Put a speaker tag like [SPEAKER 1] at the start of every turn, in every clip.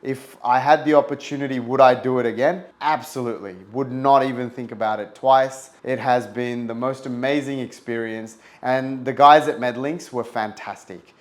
[SPEAKER 1] If I had the opportunity, would I do it again? Absolutely. Would not even think about it twice. It has been the most amazing experience, and the guys at MedLinks were fantastic.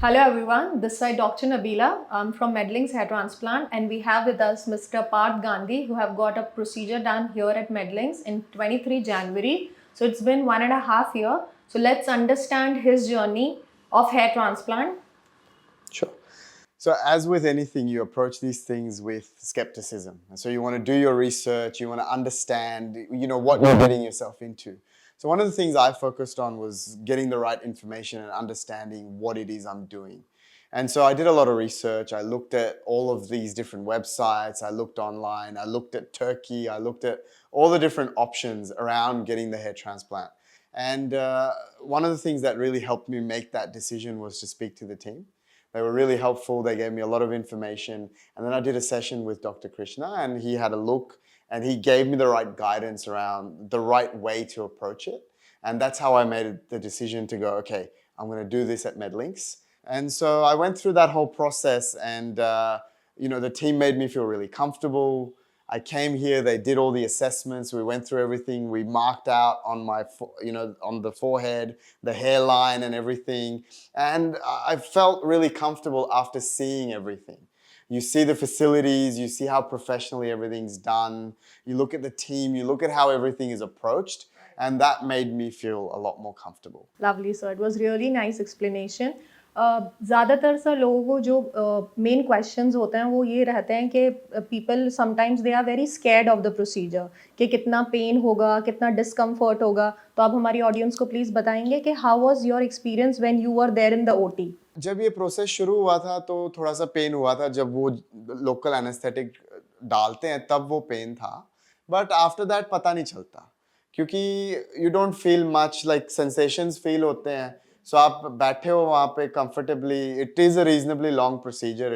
[SPEAKER 2] Hello everyone, this is Dr. Nabila. I'm from MedLinks Hair Transplant, and we have with us Mr. Parth Gandhi, who have got a procedure done here at MedLinks in 23 January. So it's been 1.5 years. So let's understand his journey of hair transplant.
[SPEAKER 1] Sure. So as with anything, you approach these things with skepticism. And so you want to do your research, you want to understand, what you're getting yourself into. So one of the things I focused on was getting the right information and understanding what it is I'm doing. And so I did a lot of research. I looked at all of these different websites. I looked online. I looked at Turkey. I looked at all the different options around getting the hair transplant. And one of the things that really helped me make that decision was to speak to the team. They were really helpful. They gave me a lot of information. And then I did a session with Dr. Krishna, and he had a look and he gave me the right guidance around the right way to approach it. And that's how I made the decision to go, okay, I'm going to do this at MedLinks. And so I went through that whole process, and the team made me feel really comfortable. I came here, they did all the assessments, we went through everything, we marked out on on the forehead, the hairline and everything. And I felt really comfortable after seeing everything. You see the facilities, you see how professionally everything's done, you look at the team, you look at how everything is approached, and that made me feel a lot more comfortable.
[SPEAKER 2] Lovely, sir. It was really nice explanation. ज़्यादातर सा लोगों को जो main questions होते हैं वो ये रहते हैं कि people sometimes they are very scared of the procedure कि कितना पेन होगा, कितना डिस्कम्फर्ट होगा. तो आप हमारी ऑडियंस को प्लीज़ बताएंगे कि how was your experience when you were there in the OT.
[SPEAKER 1] जब ये प्रोसेस शुरू हुआ था तो थोड़ा सा पेन हुआ था. जब वो लोकल एनेस्थेटिक डालते हैं तब वो पेन था, बट आफ्टर दैट पता नहीं चलता क्योंकि you don't feel much, like sensations feel होते हैं. सो आप बैठे हो वहाँ पे comfortably. It is a reasonably long procedure.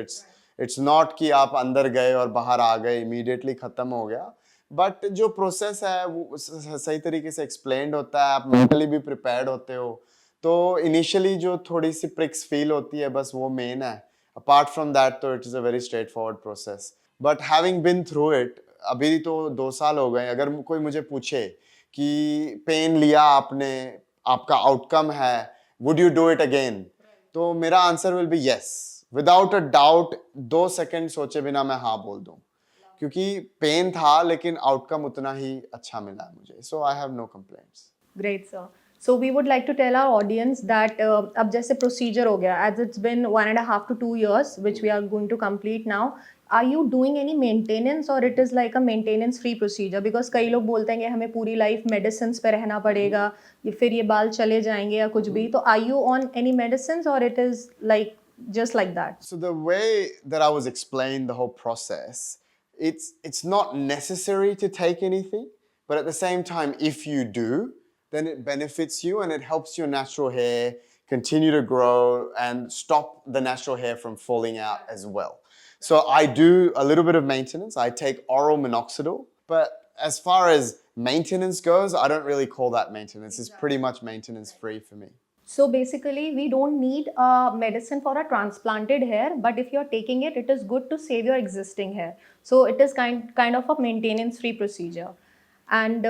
[SPEAKER 1] It's not कि आप अंदर गए और बाहर आ गए, इमीडिएटली ख़त्म हो गया. बट जो प्रोसेस है वो सही तरीके से एक्सप्लेन्ड होता है. आप मेंटली भी प्रिपेयर्ड होते हो. तो इनिशियली जो थोड़ी सी प्रिक्स फील होती है बस वो मेन है. अपार्ट फ्रॉम दैट तो it is a very straight forward process. But having been through it, अभी तो 2 साल हो गए. अगर कोई मुझे पूछे कि पेन लिया आपने, आपका आउटकम है, would you do it again, तो मेरा answer will be yes. Without a doubt 2 second सोचे बिना मैं हाँ बोल दूं, क्योंकि पेन था लेकिन आउटकम उतना ही अच्छा मिला है मुझे. So I have no complaints.
[SPEAKER 2] Great, sir. So we would like to tell our audience that अब जैसे procedure हो गया, as it's been 1.5 to 2 years, which we are going to complete now. Are you doing any maintenance or it is like a maintenance free procedure? Because कई लोग बोलते हैं कि हमें पूरी लाइफ medicines पे रहना पड़ेगा, या फिर ये बाल चले जाएंगे या कुछ भी. तो are you on any medicines or it is like just like that?
[SPEAKER 1] So the way that I was explained the whole process, it's not necessary to take anything, but at the same time, if you do, then it benefits you and it helps your natural hair continue to grow and stop the natural hair from falling out as well. So I do a little bit of maintenance. I take oral minoxidil, but as far as maintenance goes, I don't really call that maintenance. It's pretty much maintenance free for me.
[SPEAKER 2] So basically, we don't need a medicine for a transplanted hair, but if you're taking it, it is good to save your existing hair. So it is kind of a maintenance-free procedure. And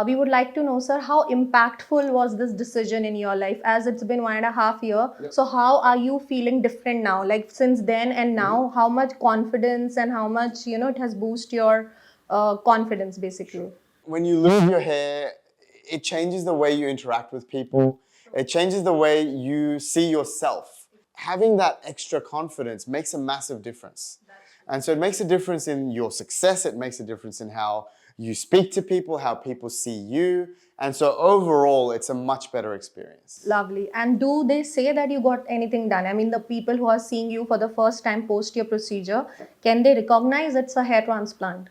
[SPEAKER 2] we would like to know, sir, how impactful was this decision in your life, as it's been 1.5 years?
[SPEAKER 1] Yep.
[SPEAKER 2] So how are you feeling different now, like since then and now? How much confidence and how much, it has boosted your confidence basically?
[SPEAKER 1] When you lose your hair, it changes the way you interact with people. It changes the way you see yourself. Having that extra confidence makes a massive difference. And so it makes a difference in your success. It makes a difference in how you speak to people, how people see you. And so overall, it's a much better experience.
[SPEAKER 2] Lovely. And do they say that you got anything done? I mean, the people who are seeing you for the first time post your procedure, can they recognize it's a hair transplant?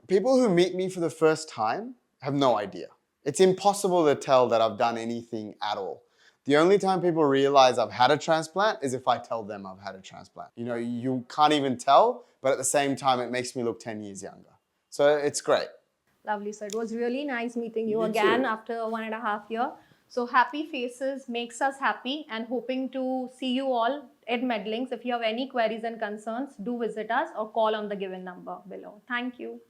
[SPEAKER 1] People who meet me for the first time have no idea. It's impossible to tell that I've done anything at all. The only time people realize I've had a transplant is if I tell them I've had a transplant. You can't even tell, but at the same time, it makes me look 10 years younger. So it's great.
[SPEAKER 2] Lovely, sir. It was really nice meeting you
[SPEAKER 1] You
[SPEAKER 2] again
[SPEAKER 1] too.
[SPEAKER 2] after 1.5 years. So happy faces makes us happy, and hoping to see you all at MedLinks. If you have any queries and concerns, do visit us or call on the given number below. Thank you.